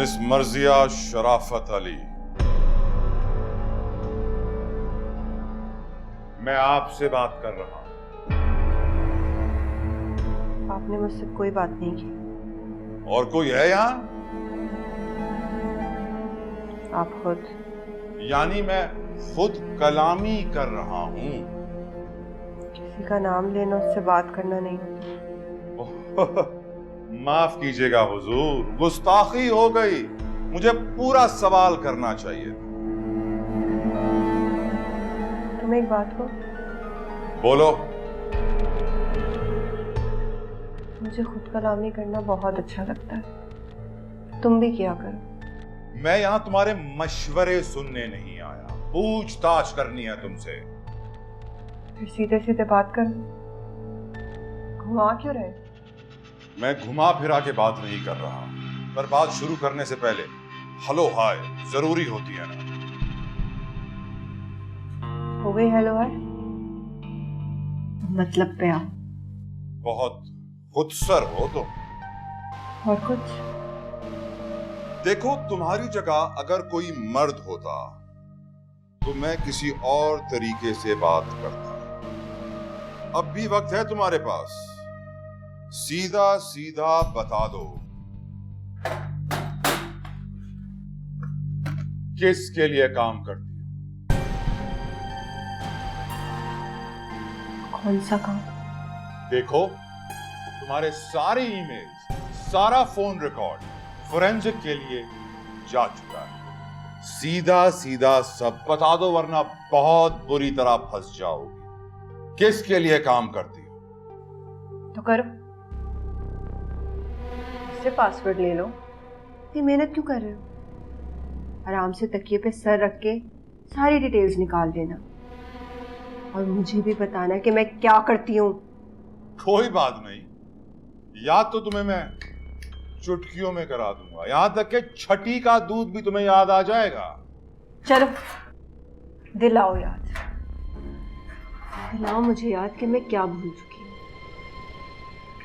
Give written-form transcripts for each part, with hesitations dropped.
Miss मर्जिया शराफत अली, मैं आपसे बात कर रहा हूं। आपने मुझसे कोई बात नहीं की। और कोई है यहां? आप खुद। यानी मैं खुद कलामी कर रहा हूं। किसी का नाम लेना, उससे बात करना नहीं होता। माफ कीजिएगा हुजूर, गुस्ताखी हो गई। मुझे पूरा सवाल करना चाहिए। तुम एक बात को, बोलो। मुझे खुद कलामी करना बहुत अच्छा लगता है, तुम भी किया करो। मैं यहां तुम्हारे मशवरे सुनने नहीं आया, पूछताछ करनी है तुमसे। फिर सीधे सीधे बात करो, घुमा क्यों रहे? मैं घुमा फिरा के बात नहीं कर रहा, पर बात शुरू करने से पहले हेलो हाय जरूरी होती है ना। हो गई हेलो हाय, मतलब पे आओ। बहुत खुदसर हो तुम। और कुछ? देखो, तुम्हारी जगह अगर कोई मर्द होता तो मैं किसी और तरीके से बात करता। अब भी वक्त है तुम्हारे पास, सीधा सीधा बता दो किसके लिए काम करती हो? कौन सा काम? देखो, तुम्हारे सारे ईमेल्स, सारा फोन रिकॉर्ड फोरेंसिक के लिए जा चुका है। सीधा सीधा सब बता दो, वरना बहुत बुरी तरह फंस जाओगी। किसके लिए काम करती हो? तो करो, इससे पासवर्ड ले लो। इतनी मेहनत क्यों कर रहे हो? आराम से तकिए पे सर रख के सारी डिटेल्स निकाल लेना, और मुझे भी बताना कि मैं क्या करती हूँ। कोई बात नहीं, याद तो तुम्हें मैं चुटकियों में करा दूंगा। यहां तक कि छठी का दूध भी तुम्हें याद आ जाएगा। चलो दिलाओ याद, दिलाओ मुझे याद कि मैं क्या भूल चुकी हूँ।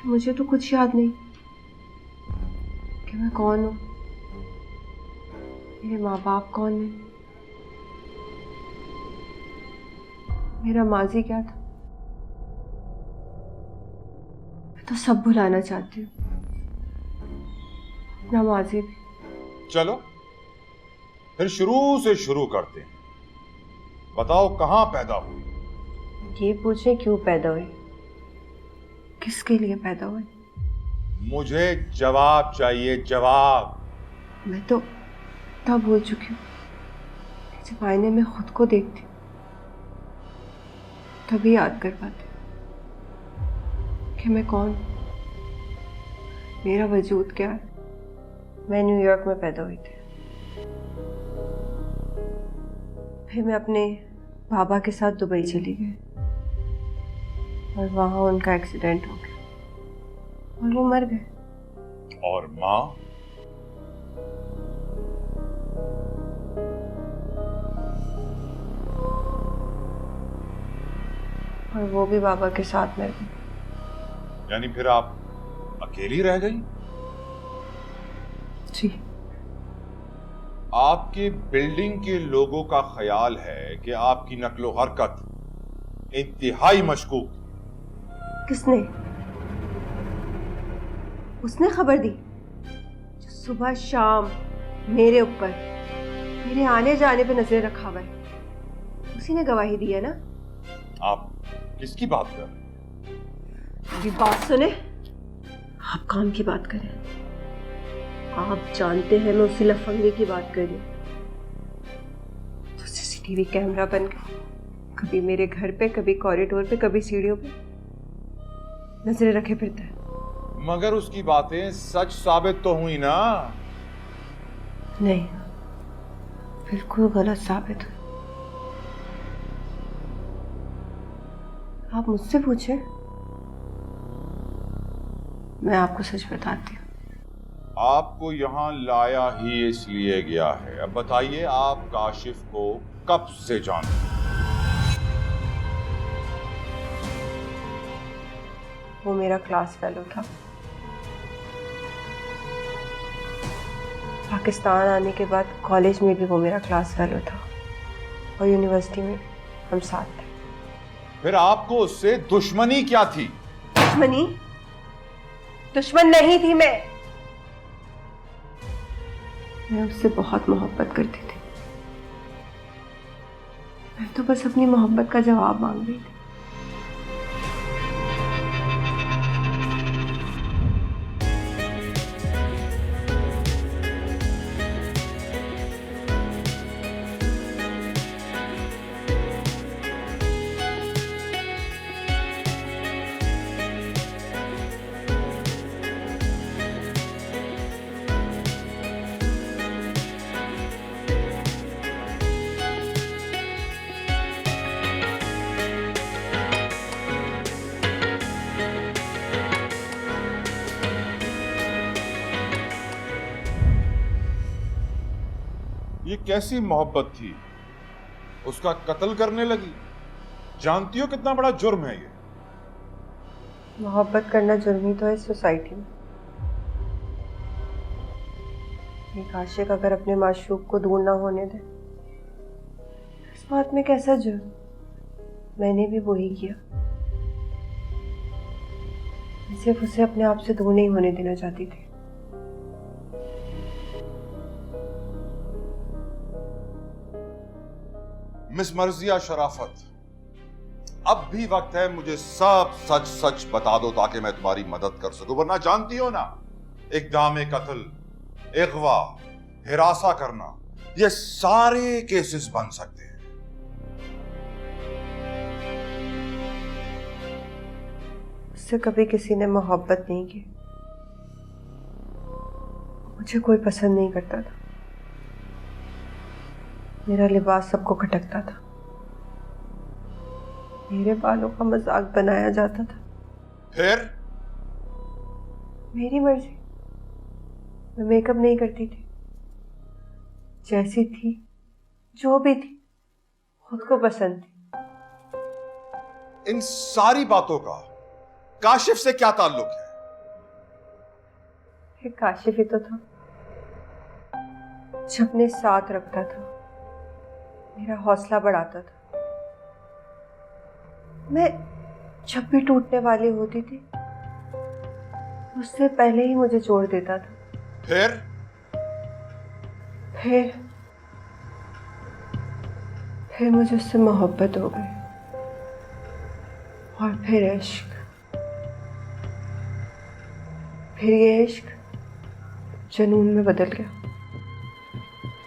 मुझे तो कुछ याद नहीं कि मैं कौन हूँ, मेरे माँ बाप कौन है, मेरा माजी क्या था। मैं तो सब भुलाना चाहती हूँ, अपना माजी भी। चलो फिर शुरू से शुरू करते हैं। बताओ, कहां पैदा हुई? ये पूछे क्यों पैदा हुई, किसके लिए पैदा हुई? मुझे जवाब चाहिए, जवाब। मैं तो तब भूल चुकी हूँ जब आईने में खुद को देखती, तभी याद कर पाती कि मैं कौन, मेरा वजूद क्या है। मैं न्यूयॉर्क में पैदा हुई थी, फिर मैं अपने बाबा के साथ दुबई चली गई, और वहां उनका एक्सीडेंट हो गया और वो मर गए। और माँ? और वो भी बाबा के साथ मर गई। यानी फिर आप अकेली रह गई? जी। आपके बिल्डिंग के लोगों का ख्याल है कि आपकी नक्लो हरकत इंतहाई मशकूक। किसने? उसने खबर दी जो सुबह शाम मेरे ऊपर, मेरे आने जाने पे नजर रखा हुआ है, उसी ने गवाही दी है ना? आप किसकी बात कर रहे हैं? मेरी बात सुने, आप काम की बात करें। आप जानते हैं मैं उसी लफंगे की बात कर रही हूँ तो सीसीटीवी कैमरा बन गया, कभी मेरे घर पे, कभी कॉरिडोर पे, कभी सीढ़ियों पे नजरें रखे फिरता है। मगर उसकी बातें सच साबित तो हुई ना? नहीं, बिल्कुल गलत साबित हुई। आप मुझसे पूछे, मैं आपको सच बताती हूँ। आपको यहाँ लाया ही इसलिए गया है। अब बताइए, आप काशिफ को कब से जानते हैं? वो मेरा क्लास फेलो था, पाकिस्तान आने के बाद कॉलेज में भी वो मेरा क्लास फेलो था और यूनिवर्सिटी में हम साथ थे। फिर आपको उससे दुश्मनी क्या थी? दुश्मनी? दुश्मन नहीं थी मैं उससे बहुत मोहब्बत करती थी। मैं तो बस अपनी मोहब्बत का जवाब मांग रही थी। ये कैसी मोहब्बत थी? उसका कत्ल करने लगी? जानती हो कितना बड़ा जुर्म है ये? मोहब्बत करना जुर्म ही तो है सोसाइटी में। एक आशिक अगर अपने माशूक को दूर ना होने दे, इस बात में कैसा जुर्म? मैंने भी वही किया। मैं सिर्फ उसे अपने आप से दूर नहीं होने देना चाहती थी। मिस मर्जिया शराफत, अब भी वक्त है मुझे सब सच सच बता दो ताकि मैं तुम्हारी मदद कर सकूं। वरना जानती हो ना, इक़दाम कत्ल, अगवा, हिरासा करना, ये सारे केसेस बन सकते हैं। उससे कभी किसी ने मोहब्बत नहीं की। मुझे कोई पसंद नहीं करता था। मेरा लिबास सबको खटकता था। मेरे बालों का मजाक बनाया जाता था। फिर मेरी मर्जी, मैं मेकअप नहीं करती थी। जैसी थी, जो भी थी, खुद को पसंद थी। इन सारी बातों का काशिफ से क्या ताल्लुक है? एक काशिफ ही तो था जो अपने साथ रखता था, मेरा हौसला बढ़ाता था। मैं जब भी टूटने वाली होती थी, उससे पहले ही मुझे छोड़ देता था। फिर मुझे उससे मोहब्बत हो गई, और फिर इश्क। फिर ये इश्क जुनून में बदल गया।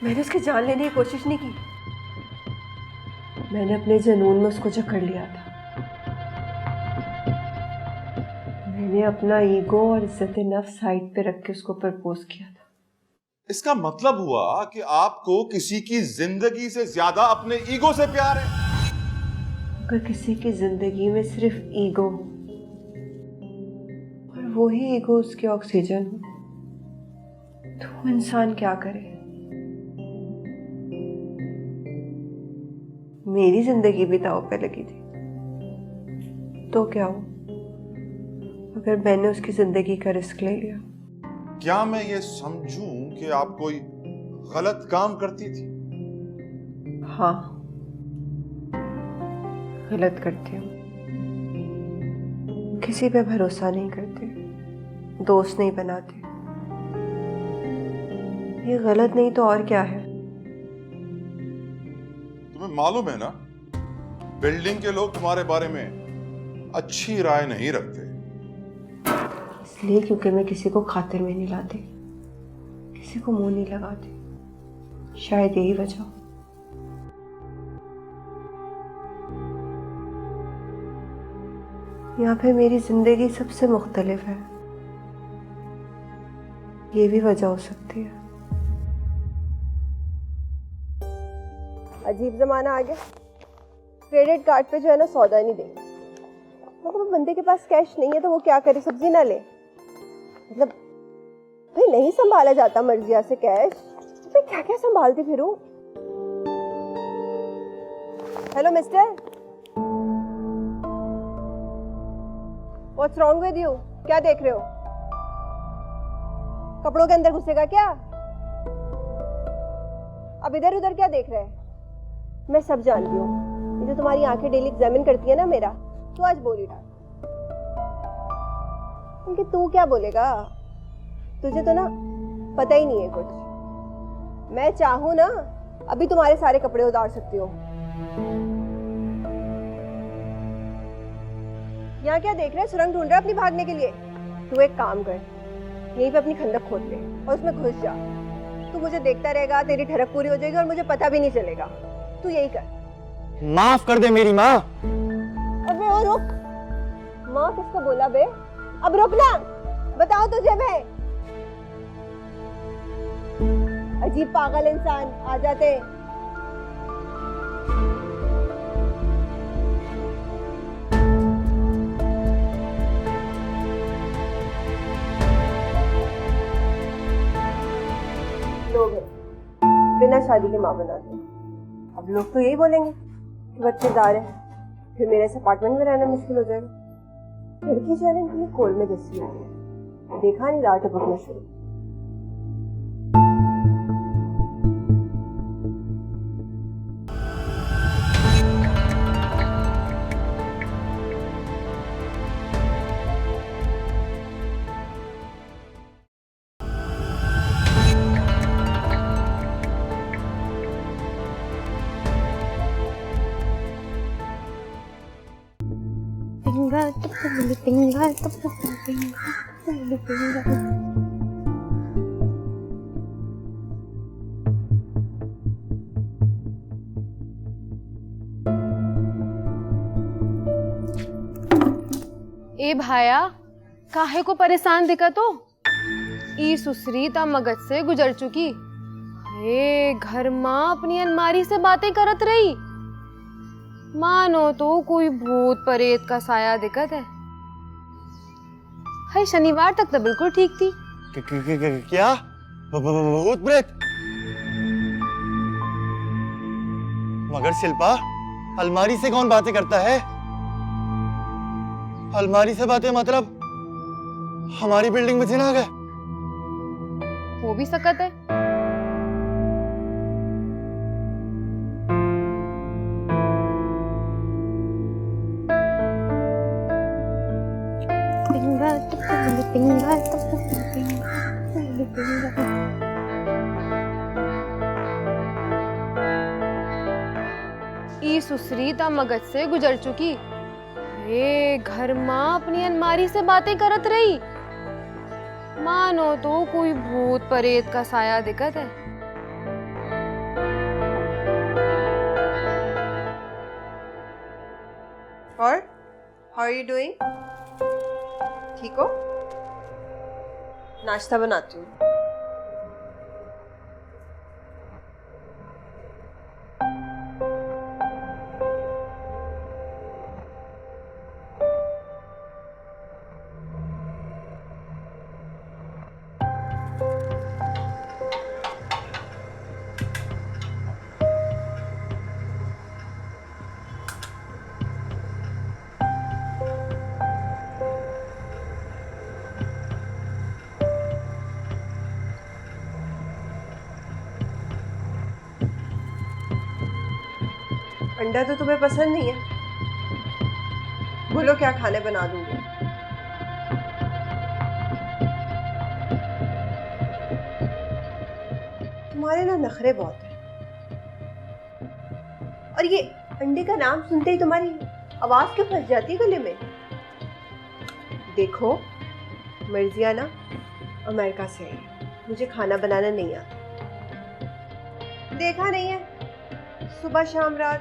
मैंने उसकी जान लेने की कोशिश नहीं की, मैंने अपने जुनून में उसको जकड़ लिया था। मैंने अपना ईगो और इज्जत नफ्स साइड पे रख के उसको प्रपोज किया था। इसका मतलब हुआ कि आपको किसी की जिंदगी से ज्यादा अपने ईगो से प्यार है। अगर किसी की जिंदगी में सिर्फ ईगो और वो ही ईगो उसके ऑक्सीजन हो, तो वो इंसान क्या करे? मेरी जिंदगी भी दांव पे लगी थी, तो क्या हो अगर मैंने उसकी जिंदगी का रिस्क ले लिया? क्या मैं ये समझूं कि आप कोई गलत काम करती थी? हाँ, गलत करती हूँ। किसी पे भरोसा नहीं करती, दोस्त नहीं बनाती। ये गलत नहीं तो और क्या है? तुम्हें मालूम है ना, बिल्डिंग के लोग तुम्हारे बारे में अच्छी राय नहीं रखते। इसलिए क्योंकि मैं किसी को खातिर में नहीं लाती, किसी को मुंह नहीं लगाती। शायद यही वजह। यहाँ पे मेरी जिंदगी सबसे मुख्तलिफ है, ये भी वजह हो सकती है। अजीब जमाना आ गया, क्रेडिट कार्ड पे जो है ना सौदा नहीं देंगे। मतलब बंदे के पास कैश नहीं है तो वो क्या करे, सब्जी ना ले? मतलब भाई नहीं संभाला जाता मर्जिया से कैश, तो क्या क्या संभालती फिरूं? Hello mister, what's wrong with you? क्या देख रहे हो? कपड़ों के अंदर घुसेगा क्या? अब इधर उधर क्या देख रहे हैं? मैं सब जानती हूँ। ये जो तुम्हारी आंखें डेली एग्जामिन करती है ना मेरा, तो आज बोल ही डाल। क्योंकि तू क्या बोलेगा? तुझे तो ना पता ही नहीं है कुछ। मैं चाहूँ ना अभी तुम्हारे सारे कपड़े उतार सकती हूँ। यहाँ क्या देख रहे हैं? सुरंग ढूंढ रहा है अपनी भागने के लिए। तू एक काम कर, यहीं पे अपनी खंदक खोद ले और उसमें घुस जा। तू मुझे देखता रहेगा, तेरी ठरक पूरी हो जाएगी और मुझे पता भी नहीं चलेगा। तू यही कर। माफ कर दे मेरी माँ। अबे ओ रुक। माँ किसको बोला बे? अब रुक ना, बताओ तुझे मैं। अजीब पागल इंसान आ जाते। लोग बिना शादी के माँ बना दे। अब लोग तो यही बोलेंगे कि बच्चेदार है, फिर मेरे इस अपार्टमेंट में रहना मुश्किल हो जाएगा। लड़की जाने के लिए कोल में दसी हुई है, देखा नहीं रात टपकना शुरू। ए भाया, काहे को परेशान दिखा तो? ई सुसरी ता मगज से गुजर चुकी। ए घर माँ अपनी अलमारी से बातें करत रही। मानो तो कोई भूत परेत का साया दिखत है। हाय, शनिवार तक तो बिल्कुल ठीक थी। क्या? भूत प्रेत? मगर शिल्पा, अलमारी से कौन बातें करता है? अलमारी से बातें मतलब हमारी बिल्डिंग में जिन आ गए? वो भी सकत है। ई सुसरी ता मगज से गुजर चुकी। ए घर माँ अपनी अलमारी से बातें करत रही। मानो तो कोई भूत परेत का साया दिखत है। और हाउ आर यू डूइंग? ठीक हो? नाश्ता बनाती हूँ। अंडा तो तुम्हें पसंद नहीं है? बोलो क्या खाने बना दूंगी। तुम्हारे ना नखरे बहुत हैं। और ये अंडे का नाम सुनते ही तुम्हारी आवाज क्यों फंस जाती है गले में? देखो, मर्जिया ना अमेरिका से है, मुझे खाना बनाना नहीं आता। देखा नहीं है, सुबह शाम रात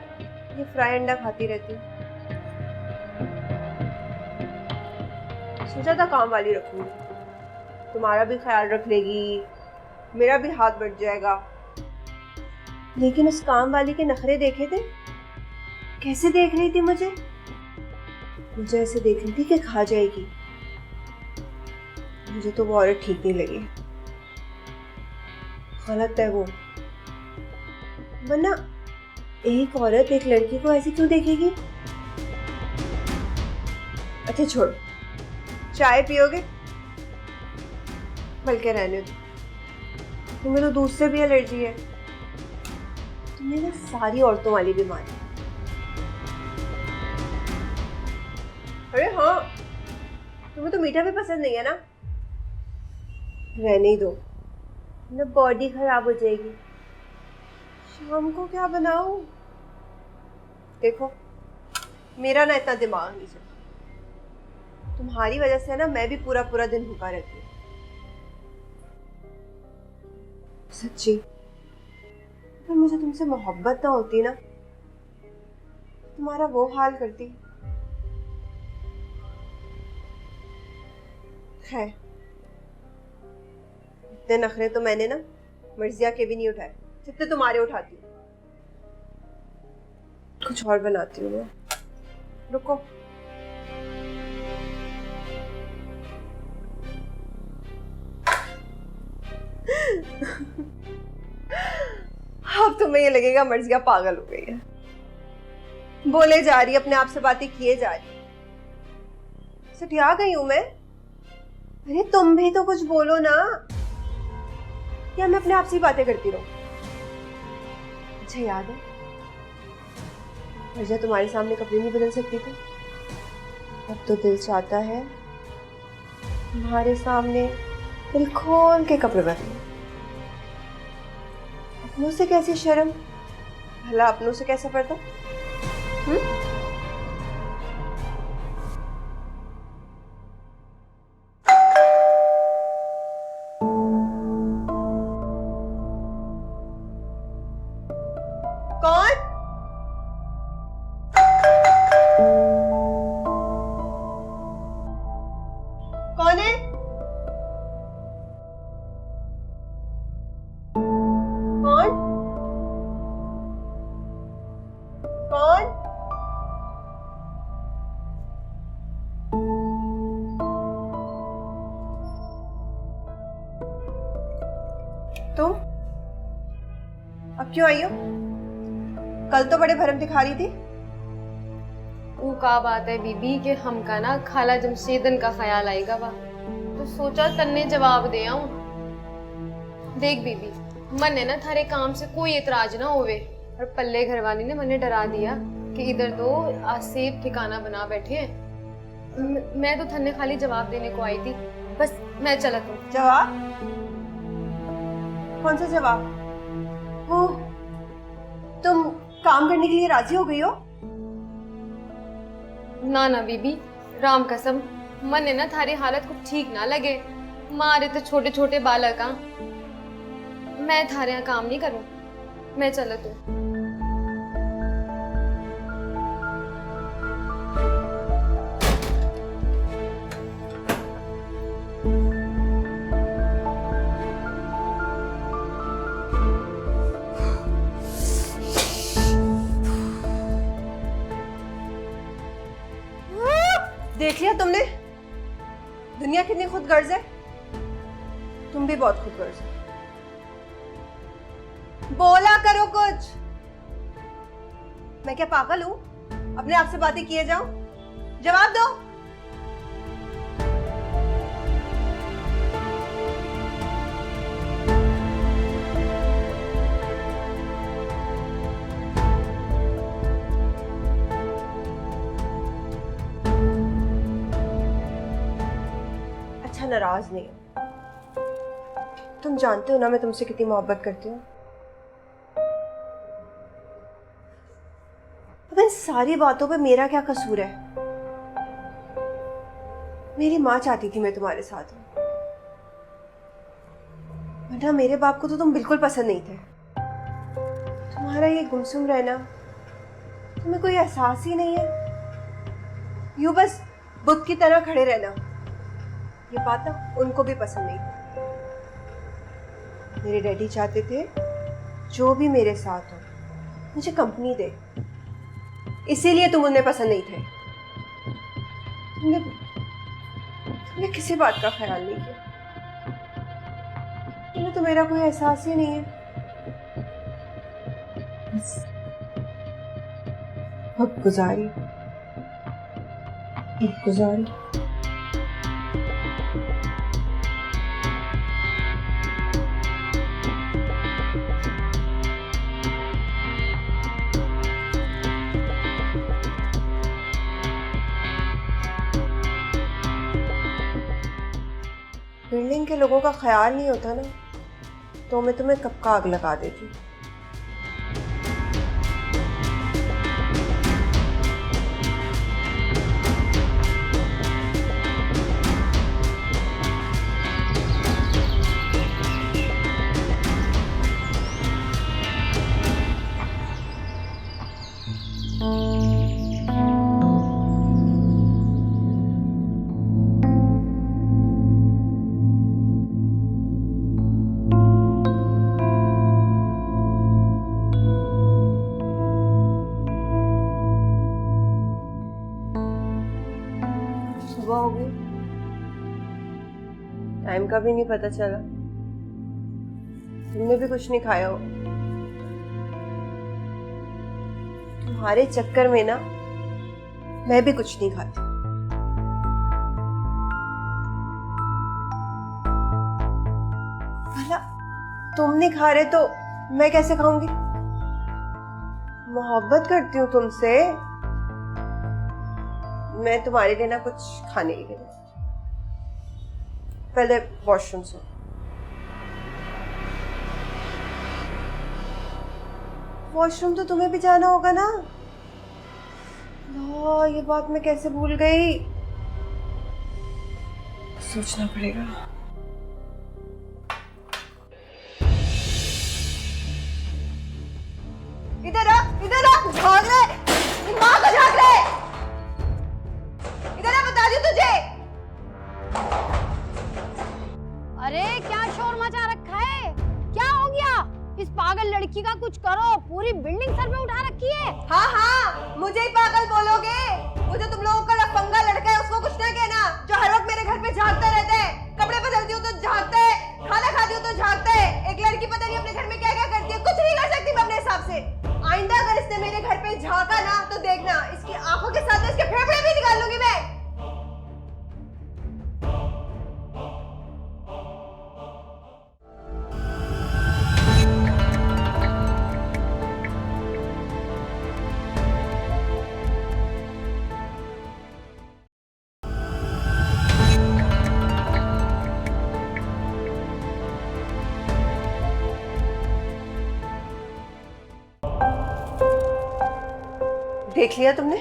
ये फ्राई अंडा खाती रहती हूँ। सोचा था काम वाली रखूंगी, तुम्हारा भी ख्याल रख लेगी, मेरा भी हाथ बढ़ जाएगा। लेकिन उस काम वाली के नखरे देखे थे? कैसे देख रही थी मुझे ऐसे देख रही थी कि खा जाएगी। मुझे तो वो औरत ठीक नहीं लगी। गलत है वो, वरना एक औरत एक लड़की को ऐसे क्यों देखेगी? अच्छा छोड़, चाय पियोगे? बल्कि रहने दो, तुम्हें तो दूध से भी एलर्जी है। तुम्हें ना सारी औरतों वाली बीमारी। अरे हाँ, तुम्हें तो मीठा भी पसंद नहीं है ना? रहने ही दो, ना बॉडी खराब हो जाएगी। शाम को क्या बनाऊं? देखो, मेरा ना इतना दिमाग नहीं चलता। तुम्हारी वजह से ना मैं भी पूरा पूरा दिन भूखा रहती हूँ। सच्ची, अगर मुझे तुमसे मोहब्बत ना होती ना, तुम्हारा वो हाल करती। है, इतने नखरे तो मैंने ना मर्जिया के भी नहीं उठाए जितने तुम्हारे उठाती हूँ। कुछ और बनाती हूँ मैं। रुको। अब तुम्हें ये लगेगा मर्जिया पागल हो गई है, बोले जा रही, अपने आप से बातें किए जा रही। सटिया गई हूं मैं? अरे तुम भी तो कुछ बोलो ना, या मैं अपने आप से ही बातें करती रहूं? मुझे याद है, मर्जिया तुम्हारे सामने कपड़े नहीं बदल सकती थी। अब तो दिल चाहता है तुम्हारे सामने दिल खोल के कपड़े बदलूं। अपनों से कैसी शर्म, भला अपनों से कैसा पर्दा? कौन? कौन है? कौन? कौन? तुम अब क्यों आई हो? कल तो बड़े भरम दिखा रही थी। वो का बात है बीबी कि हमका ना खाला जमशेदन का ख्याल आएगा बा, तो सोचा तन्ने जवाब दे आऊं। देख बीबी, मन है ना थारे काम से कोई एतराज ना होवे, और पल्ले घरवाली ने मने डरा दिया कि इधर तो आसेब ठिकाना बना बैठे हैं। मैं तो थन्ने खाली जवाब देने को आई थी, बस मैं चलत हूँ। जवाब? कौन सा जवाब? वो तुम काम करने के लिए राजी हो गई हो? ना ना बीबी, राम कसम, मन है ना थारी हालत कुछ ठीक ना लगे। मारे तो छोटे छोटे बालक आ, मैं थारे यहाँ काम नहीं करूँ, मैं चलत हूँ। देख लिया तुमने, दुनिया कितनी खुदगर्ज है। तुम भी बहुत खुदगर्ज हो। बोला करो कुछ। मैं क्या पागल हूं अपने आप से बातें किए जाऊं? जवाब दो। अच्छा, नाराज नहीं हो? तुम जानते हो ना मैं तुमसे कितनी मोहब्बत करती हूँ। अब इन सारी बातों पे मेरा क्या कसूर है? मेरी माँ चाहती थी मैं तुम्हारे साथ हूँ, वरना मेरे बाप को तो तुम बिल्कुल पसंद नहीं थे। तुम्हारा ये गुमसुम रहना, तुम्हें कोई एहसास ही नहीं है। यूं बस बुत की तरह खड़े रहना, ये बात ना उनको भी पसंद नहीं थी। मेरे डैडी चाहते थे जो भी मेरे साथ हो मुझे कंपनी दे, इसीलिए तुम उन्हें पसंद नहीं थे। तुमने किसी बात का ख्याल नहीं किया। तुम्हें तो मेरा कोई एहसास ही नहीं है। अब गुजारी, अब गुजारी। के लोगों का ख्याल नहीं होता ना, तो मैं तुम्हें कब का आग लगा देती। सुबह हो गई, टाइम का भी नहीं पता चला। तुमने भी कुछ नहीं खाया हो। तुम्हारे चक्कर में ना मैं भी कुछ नहीं खाती। भला तुम नहीं खा रहे तो मैं कैसे खाऊंगी? मोहब्बत करती हूँ तुमसे, मैं तुम्हारे लिए ना कुछ खाने के लिए। पहले वॉशरूम से। वॉशरूम तो तुम्हें भी जाना होगा ना? ये बात मैं कैसे भूल गई, सोचना पड़ेगा। इधर आ, भाग रहे, माँ को झाग रहे। इधर आ, बता दी तुझे। अरे क्या शोर मचा रखा है, क्या हो गया? इस पागल लड़की का कुछ करो, पूरी बिल्डिंग सर पे उठा रखी है। हाँ, मुझे ही पागल बोलोगे? वो जो तुम लोगों का लफंगा लड़का है उसको कुछ ना कहना, जो हर वक्त मेरे घर पे झांकता रहता है। कपड़े बदलती हूँ तो झांकता है, खाना खाती हूँ तो झांकता है। एक लड़की पता नहीं अपने घर में क्या क्या करती है, कुछ नहीं कर सकती मैं अपने हिसाब से। आइंदा अगर इसने मेरे घर पे झांका ना तो देखना, इसकी आंखों के साथ इसके फेफड़े भी निकाल लूंगी मैं। देख लिया तुमने?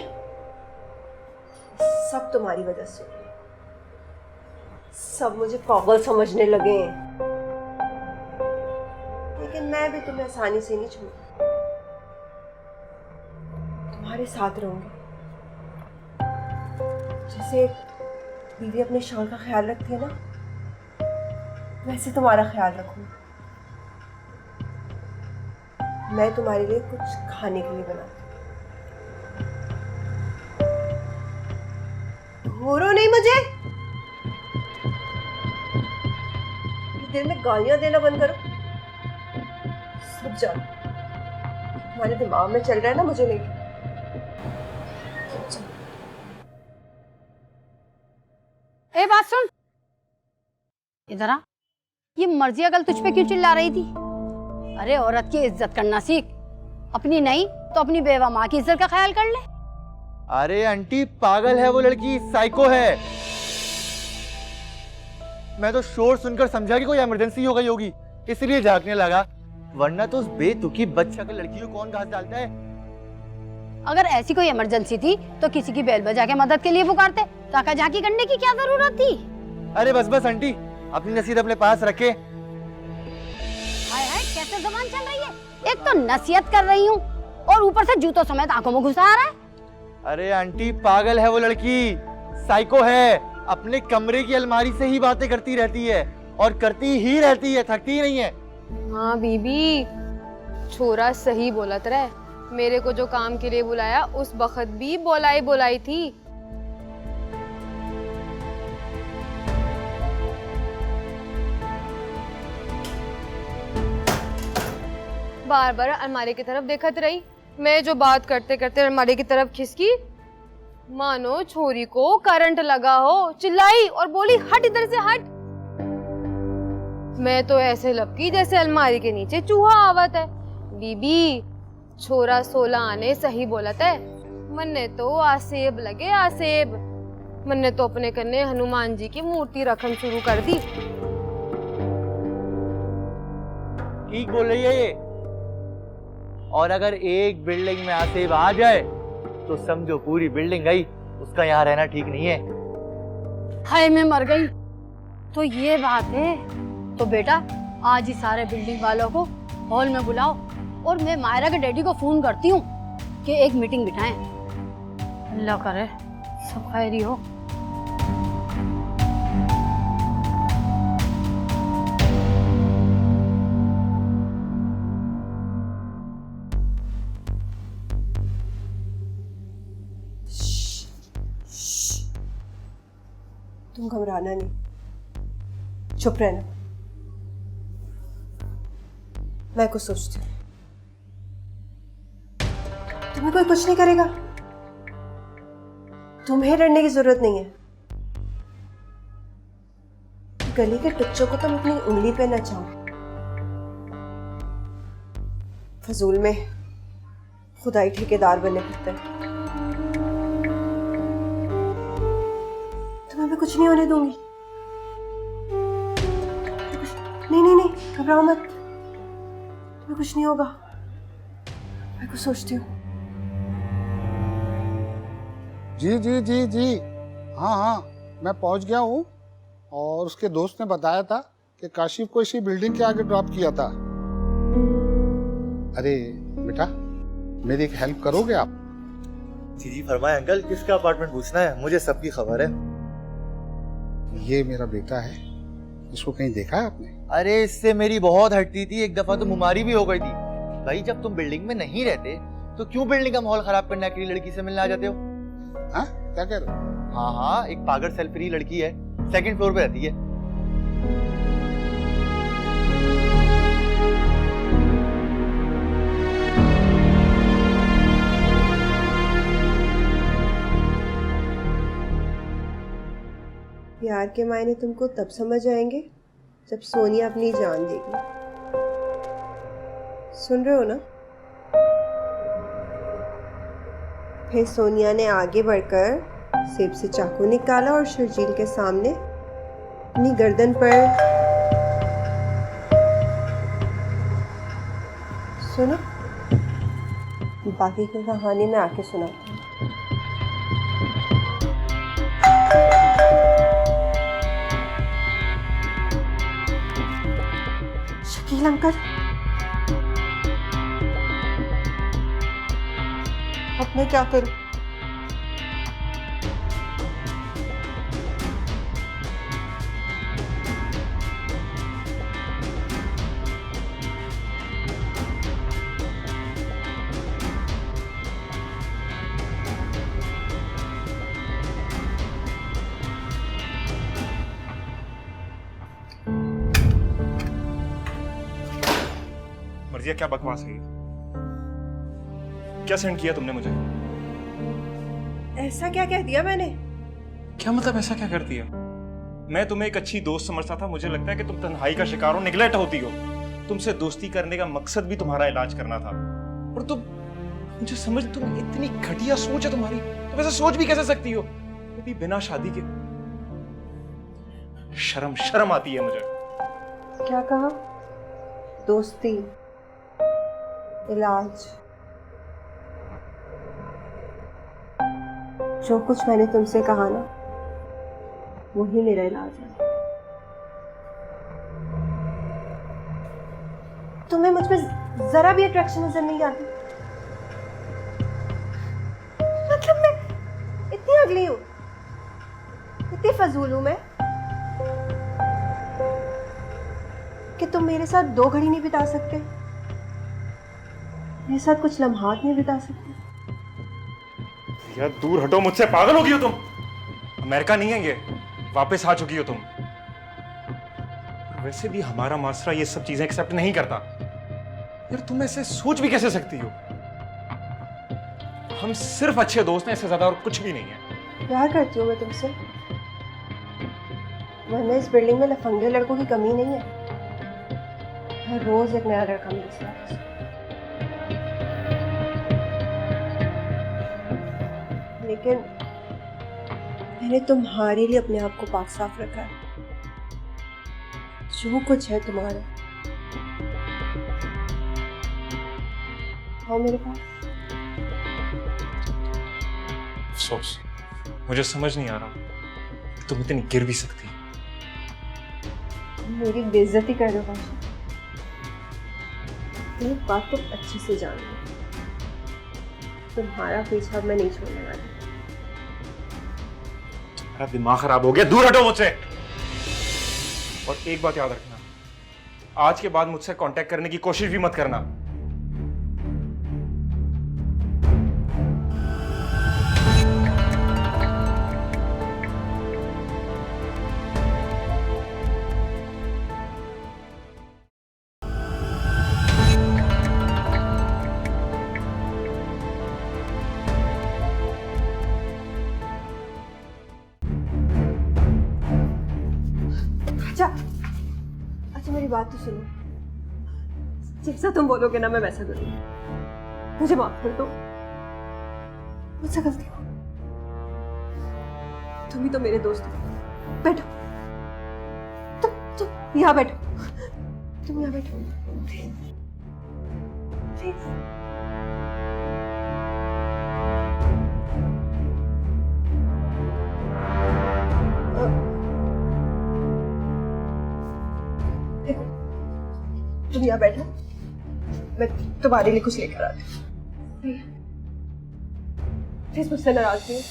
सब तुम्हारी वजह से। सब मुझे पागल समझने लगे हैं, लेकिन मैं भी तुम्हें आसानी से नहीं छोड़ूंगी। तुम्हारे साथ रहूंगी, जैसे बीवी अपने शौहर का ख्याल रखती है ना, वैसे तुम्हारा ख्याल रखूंगी। मैं तुम्हारे लिए कुछ खाने के लिए बनाती। घूरो नहीं मुझे। दिल में गालियां देना बंद करो। सब जाओ, तुम्हारे दिमाग में चल रहा है ना मुझे लेके। ए बात सुन, इधर आ। ये मर्जिया कल तुझ पे क्यों चिल्ला रही थी? अरे औरत की इज्जत करना सीख, अपनी नहीं तो अपनी बेवा माँ की इज्जत का ख्याल कर ले। अरे आंटी पागल है वो लड़की, साइको है। मैं तो शोर सुनकर समझा कि कोई इमरजेंसी हो गई होगी, इसलिए झांकने लगा, वरना तो उस बेतुकी बदशक्ल लड़की को कौन घास डालता है। अगर ऐसी कोई इमरजेंसी थी तो किसी की बेल बजा के मदद के लिए पुकारते, ताका झांकी करने की क्या जरूरत थी? अरे बस बस आंटी, अपनी नसीहत अपने पास रखे। हाय हाय, कैसे ज़बान चल रही है? एक तो नसीहत कर रही हूँ और ऊपर से जूतों समेत आंखों में घुसा आ रहा है। अरे आंटी पागल है वो लड़की, साइको है। अपने कमरे की अलमारी से ही बातें करती रहती है और करती ही रहती है, थकती नहीं है। हाँ बीबी, छोरा सही बोला तेरा। मेरे को जो काम के लिए बुलाया उस वक्त भी बोलाई थी। बार बार अलमारी की तरफ देखत रही। मैं जो बात करते करते अलमारी की तरफ खिसकी, मानो छोरी को करंट लगा हो। चिल्लाई और बोली, हट इधर से हट। मैं तो ऐसे लपकी जैसे अलमारी के नीचे चूहा आवत है। बीबी, छोरा 16 आने सही बोलत है। मन्ने तो आसेब लगे, आसेब। मन्ने तो अपने कन्ने हनुमान जी की मूर्ति रखन शुरू कर दी। ठीक बोल रही है ये। और अगर एक बिल्डिंग में आसिफ आ जाए तो समझो पूरी बिल्डिंग गई, उसका यहाँ रहना ठीक नहीं है। हाय मैं मर गई। तो ये बात है। तो बेटा आज ही सारे बिल्डिंग वालों को हॉल में बुलाओ और मैं मायरा के डैडी को फोन करती हूँ कि एक मीटिंग बिठाएं। अल्लाह करे सब खैरी हो। तुम घबराना नहीं, चुप रहना। मैं कुछ सोचती हूँ। तुम्हें कोई कुछ नहीं करेगा, तुम्हें डरने की जरूरत नहीं है। गली के टुच्चों को तुम अपनी उंगली पे नचाओ, फजूल में खुदाई ठेकेदार बने फिरते हैं। तुम्हें मैं कुछ नहीं होने दूंगी। नहीं नहीं नहीं, घबराओ मत, तुम्हें कुछ नहीं होगा। मैं कुछ सोचती हूँ। जी जी जी जी, हाँ हाँ, मैं पहुंच गया हूँ। और उसके दोस्त ने बताया था कि काशिफ को इसी बिल्डिंग के आगे ड्रॉप किया था। अरे बेटा, मेरी एक हेल्प करोगे आप? जी जी फरमाए अंकल, किसका अपार्टमेंट पूछना है? मुझे सबकी खबर है। ये मेरा बेटा है, इसको कहीं देखा है आपने? अरे इससे मेरी बहुत हटती थी, एक दफा तो बीमारी भी हो गई थी। भाई जब तुम बिल्डिंग में नहीं रहते तो क्यों बिल्डिंग का माहौल खराब करने के लिए लड़की से मिलने आ जाते हो? हाँ क्या कह रहे हो? हाँ हाँ, एक पागल सेल्फ फ्री लड़की है, सेकंड फ्लोर पे रहती है। प्यार के मायने तुमको तब समझ आएंगे जब सोनिया अपनी जान देगी। सुन रहे हो ना? फिर सोनिया ने आगे बढ़कर सेब से चाकू निकाला और शर्जील के सामने अपनी गर्दन पर। सुनो, बाकी की कहानी मैं आके सुनाती हूँ। शकील अंकल, अब मैं क्या करूं? मर्जिया, क्या बकवास है ये? क्या सेंड किया तुमने मुझे? ऐसा क्या कह दिया मैंने? क्या मतलब ऐसा क्या कर दिया? मैं तुम्हें एक अच्छी दोस्त समझता था। मुझे लगता है कि तुम तन्हाई का शिकार हो, निगलेक्ट होती हो। तुमसे दोस्ती करने का मकसद भी तुम्हारा इलाज करना था। और तुम, मुझे समझ, तुम इतनी घटिया सोच है तुम्हारी। तुम ऐसा सोच भी कैसे सकती हो? वो भी बिना शादी के। शर्म शर्म आती है मुझे। क्या कहा? दोस्ती, इलाज। जो कुछ मैंने तुमसे कहा ना, वही मेरा इलाज है। तुम्हें मुझ पे जरा भी अट्रैक्शन नजर नहीं आती? मतलब मैं इतनी अगली हूं, इतनी फजूल हूं मैं कि तुम मेरे साथ 2 घड़ी नहीं बिता सकते, मेरे साथ कुछ लम्हात नहीं बिता सकते? यार दूर हटो मुझसे, पागल हो गई हो तुम। अमेरिका नहीं है ये, वापस आ चुकी हो तुम। वैसे भी हमारा मासरा ये सब चीजें एक्सेप्ट नहीं करता। यार तुम ऐसे सोच भी कैसे सकती हो? हम सिर्फ अच्छे दोस्त हैं, इससे ज्यादा और कुछ भी नहीं है। प्यार करती हूँ मैं तुमसे, वरना इस बिल्डिंग में लफंगे लड़कों की कमी नहीं है। हर रोज एक नया लड़का मेरे साथ। लेकिन मैंने तुम्हारे लिए अपने आप को पाक साफ रखा है। जो कुछ है तुम्हारा, आओ मेरे पास। अफसोस, मुझे समझ नहीं आ रहा कि तुम इतनी गिर भी सकती। मेरी बेइज्जती कर रहे हो बादशाह। एक बात तो अच्छे से जान लो, तुम्हारा पीछा मैं नहीं छोड़ने वाली। मेरा दिमाग खराब हो गया, दूर हटो मुझसे। और एक बात याद रखना, आज के बाद मुझसे कांटेक्ट करने की कोशिश भी मत करना। अच्छा अच्छा, मेरी बात तो सुनो। जैसा तुम बोलोगे ना मैं वैसा करूंगी। मुझे माफ कर दो, मुझसे गलती हो। तुम ही तो मेरे दोस्त हो। बैठो, तुम यहाँ बैठो, तुम यहाँ बैठो प्लीज प्लीज। तुम यहाँ बैठो, मैं तुम्हारे लिए कुछ लेकर आती हूँ। प्लीज मुझसे नाराज नहीं हो।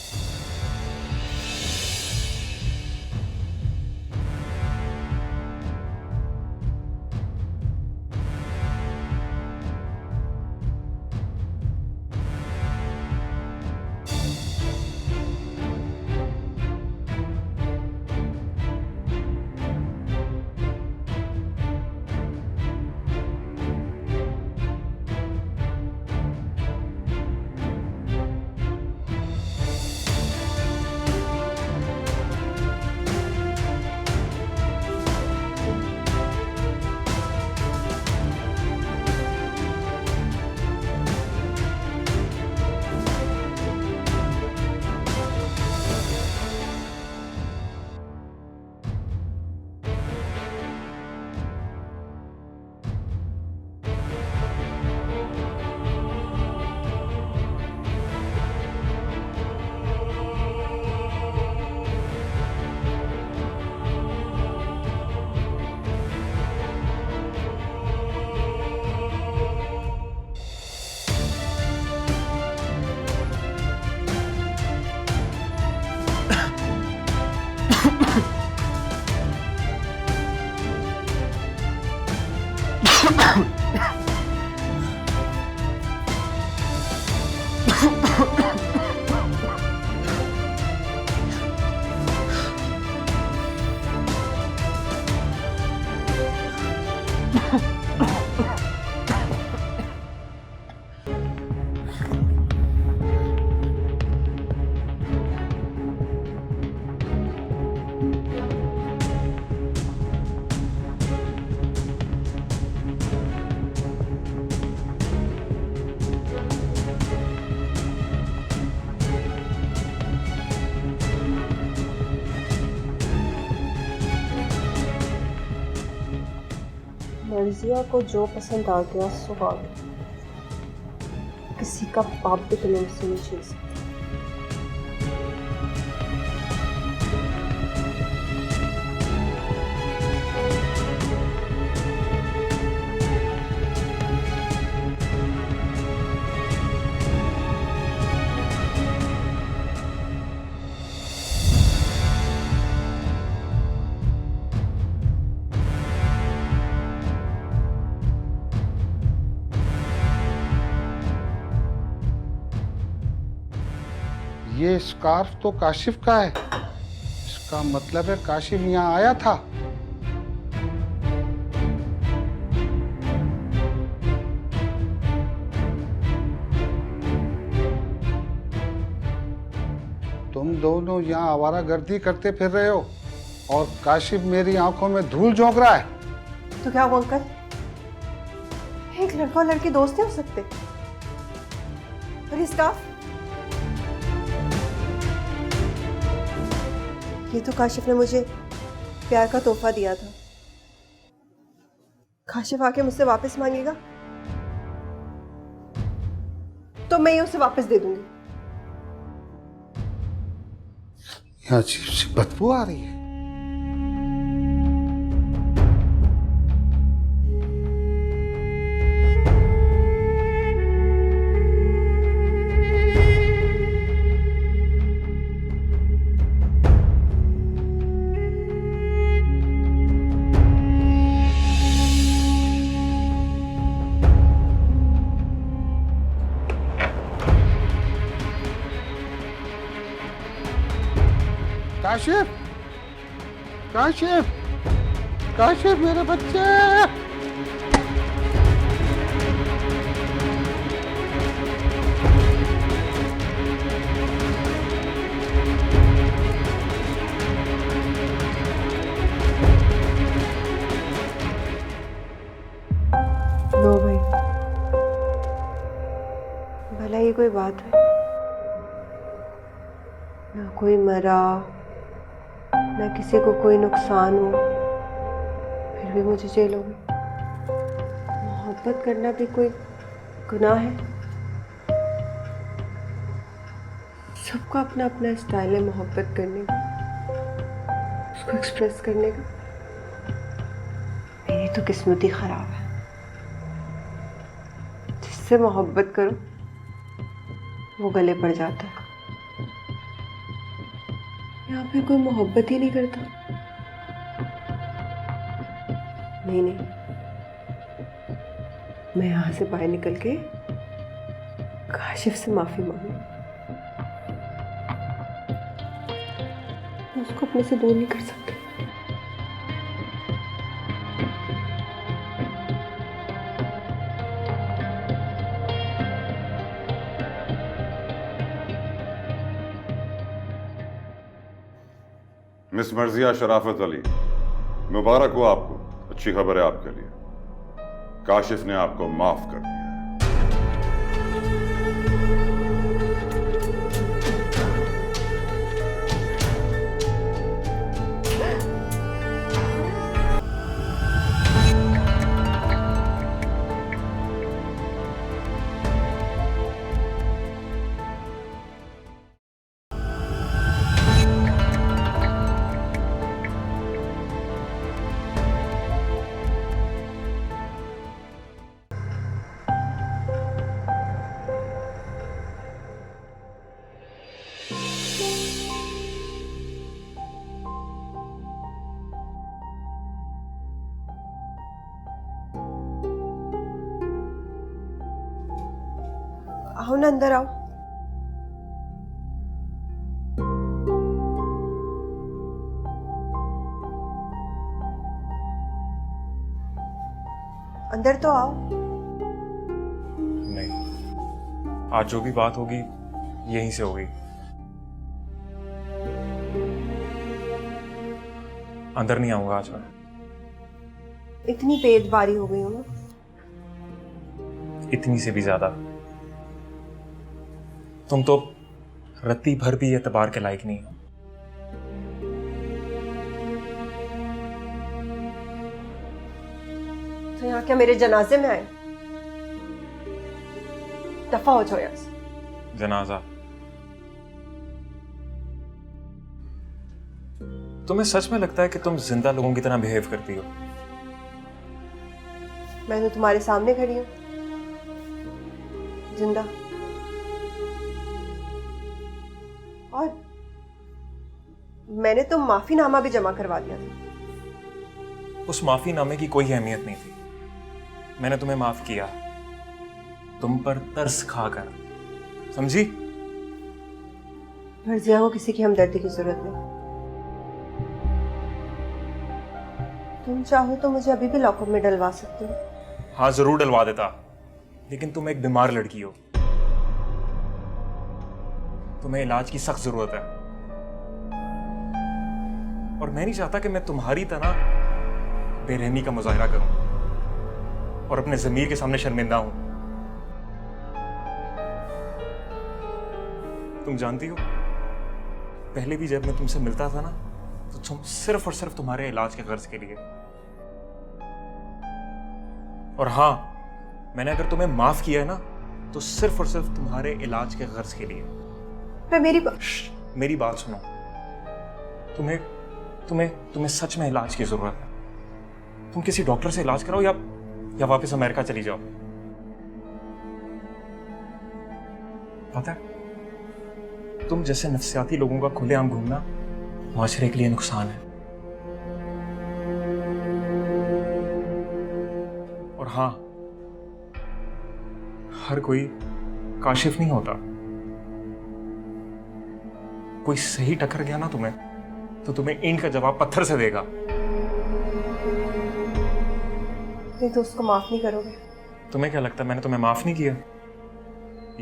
मर्जिया को जो पसंद आ गया सो आ गया। किसी का बाप भी तुम्हें उससे नहीं छीन सकता। ये स्कार्फ तो काशिफ का है। इसका मतलब है काशिफ यहाँ आया था। तुम दोनों यहाँ आवारागर्दी करते फिर रहे हो और काशिफ मेरी आंखों में धूल झोंक रहा है। तो क्या हुआ अंकल, एक लड़का और लड़की दोस्त नहीं हो सकते? और ये स्कार्फ, ये तो काशिफ ने मुझे प्यार का तोहफा दिया था। काशिफ आके मुझसे वापस मांगेगा? तो मैं ये उसे वापस दे दूंगी। यहाँ अजीब सी बदबू आ रही है। काशिफ, काशिफ, काशिफ मेरे बच्चे। लो भाई, भला ये कोई बात है? ना कोई मरा, ना किसी को कोई नुकसान हो, फिर भी मुझे जेल हो गई। मोहब्बत करना भी कोई गुनाह है? सबका अपना अपना स्टाइल है मोहब्बत करने का, उसको एक्सप्रेस करने का। मेरी तो किस्मत ही खराब है, जिससे मोहब्बत करो वो गले पड़ जाता है। यहाँ पे कोई मोहब्बत ही नहीं करता। नहीं नहीं, मैं यहाँ से बाहर निकल के काशिफ से माफी मांगू। मैं उसको अपने से दूर नहीं कर सकती। मिस मर्जिया शराफत अली, मुबारक हो आपको। अच्छी खबर है आपके लिए, काशिफ ने आपको माफ कर दिया। आओ ना, अंदर आओ। अंदर तो आओ। नहीं, आज जो भी बात होगी यहीं से होगी। अंदर नहीं आऊंगा आज मैं। इतनी बेदबारी हो गई हूँ ना। इतनी से भी ज्यादा। तुम तो रत्ती भर भी एतबार के लायक नहीं हो। तो यहाँ क्या मेरे जनाजे में आए? दफा हो जाओ यहाँ से। जनाजा? तुम्हें सच में लगता है कि तुम जिंदा लोगों की तरह बिहेव करती हो? मैं तो तुम्हारे सामने खड़ी हूँ, जिंदा। और मैंने तो माफीनामा भी जमा करवा दिया था। उस माफीनामे की कोई अहमियत नहीं थी। मैंने तुम्हें माफ किया, तुम पर तरस खाकर, समझी? मर्जिया को किसी की हमदर्दी की जरूरत नहीं। तुम चाहो तो मुझे अभी भी लॉकअप में डलवा सकते हो। हाँ, जरूर डलवा देता, लेकिन तुम एक बीमार लड़की हो, तुम्हें इलाज की सख्त जरूरत है। और मैं नहीं चाहता कि मैं तुम्हारी तरह बेरहमी का मुजाहिरा करूं और अपने ज़मीर के सामने शर्मिंदा हूं। तुम जानती हो, पहले भी जब मैं तुमसे मिलता था ना, तो तुम सिर्फ और सिर्फ तुम्हारे इलाज के गर्ज के लिए। और हाँ, मैंने अगर तुम्हें माफ किया है ना, तो सिर्फ और सिर्फ तुम्हारे इलाज के गर्ज के लिए। मैं मेरी बात सुनो, तुम्हें तुम्हें तुम्हें सच में इलाज की जरूरत है। तुम किसी डॉक्टर से इलाज कराओ या वापस अमेरिका चली जाओ। पता है, तुम जैसे नफसियाती लोगों का खुलेआम घूमना माशरे के लिए नुकसान है। और हाँ, हर कोई काशिफ नहीं होता। कोई सही टक्कर गया ना तुम्हें, तो तुम्हें ईंट का जवाब पत्थर से देगा। अपने दोस्त को माफ नहीं करोगे? तुम्हें क्या लगता है मैंने तुम्हें माफ नहीं किया?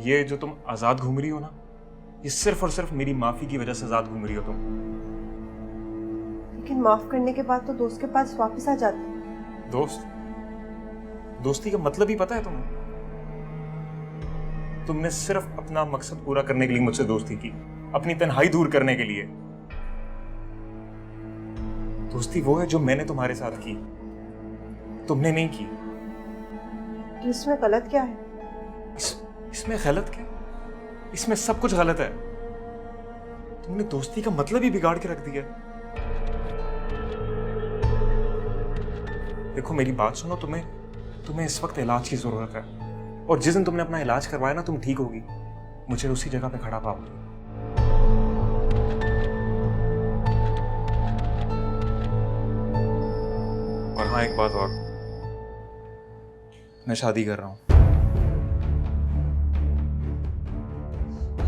ये जो तुम आजाद घूम रही हो ना, ये सिर्फ और सिर्फ मेरी माफी की वजह से आजाद घूम रही हो तुम। लेकिन माफ करने के बाद तो दोस्त के पास वापस आ जाते। दोस्ती का मतलब ही पता है तुम्हें? तुमने सिर्फ अपना मकसद पूरा करने के लिए मुझसे दोस्ती की, अपनी तन्हाई दूर करने के लिए। दोस्ती वो है जो मैंने तुम्हारे साथ की, तुमने नहीं की। तो इसमें गलत क्या है? इसमें गलत क्या? इसमें सब कुछ गलत है। तुमने दोस्ती का मतलब ही बिगाड़ के रख दिया। देखो मेरी बात सुनो, तुम्हें इस वक्त इलाज की जरूरत है, और जिस दिन तुमने अपना इलाज करवाया ना, तुम ठीक होगी, मुझे उसी जगह पे खड़ा पाओगे। और हाँ, एक बात और, मैं शादी कर रहा हूं।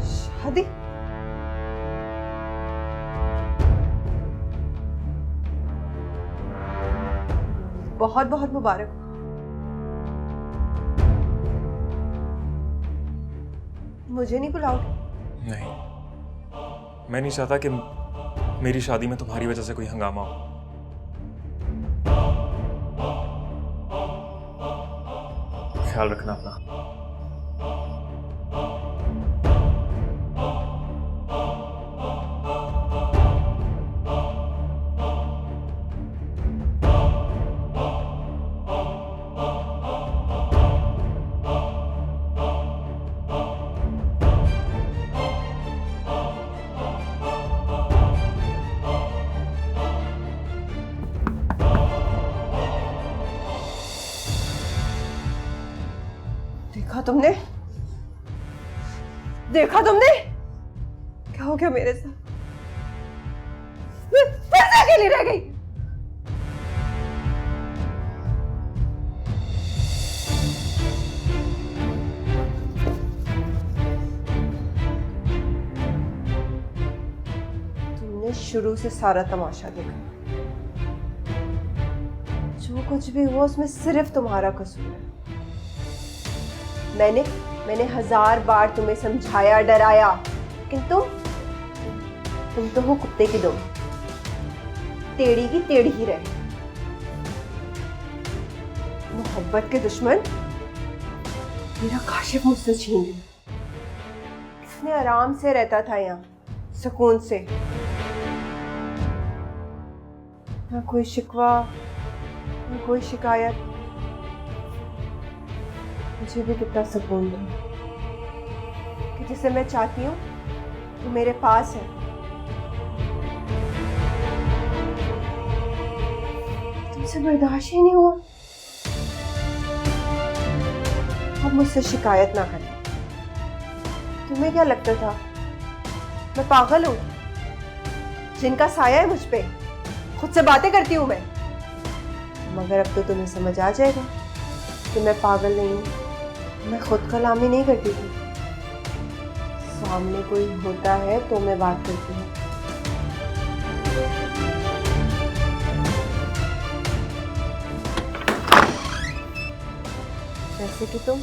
शादी? बहुत बहुत मुबारक हो। मुझे नहीं बुलाओगे? नहीं, मैं नहीं चाहता कि मेरी शादी में तुम्हारी वजह से कोई हंगामा हो। ख्याल रखना अपना। देखा तुमने क्या हो गया मेरे साथ? मैं फिर से अकेली रह गई। तुमने शुरू से सारा तमाशा देखा। जो कुछ भी हुआ उसमें सिर्फ तुम्हारा कसूर है। मैंने 1000 बार तुम्हें समझाया, डराया, लेकिन तुम तो हो कुत्ते की दुम, टेढ़ी की टेढ़ी ही रहे। मोहब्बत के दुश्मन मेरा काशिफ मुझसे छीन लिया। इतने आराम से रहता था यहाँ, सुकून से, ना कोई शिकवा, ना कोई शिकायत। मुझे भी कितना सुकून है कि जिसे मैं चाहती हूँ वो मेरे पास है। तुमसे बर्दाश्त ही नहीं हुआ। अब मुझसे शिकायत ना करना। तुम्हें क्या लगता था मैं पागल हूँ? जिनका साया है मुझ पे, खुद से बातें करती हूँ मैं। मगर अब तो तुम्हें समझ आ जाएगा कि मैं पागल नहीं हूँ। मैं खुद कलामी नहीं करती थी। सामने कोई होता है तो मैं बात करती हूँ। जैसे कि तुम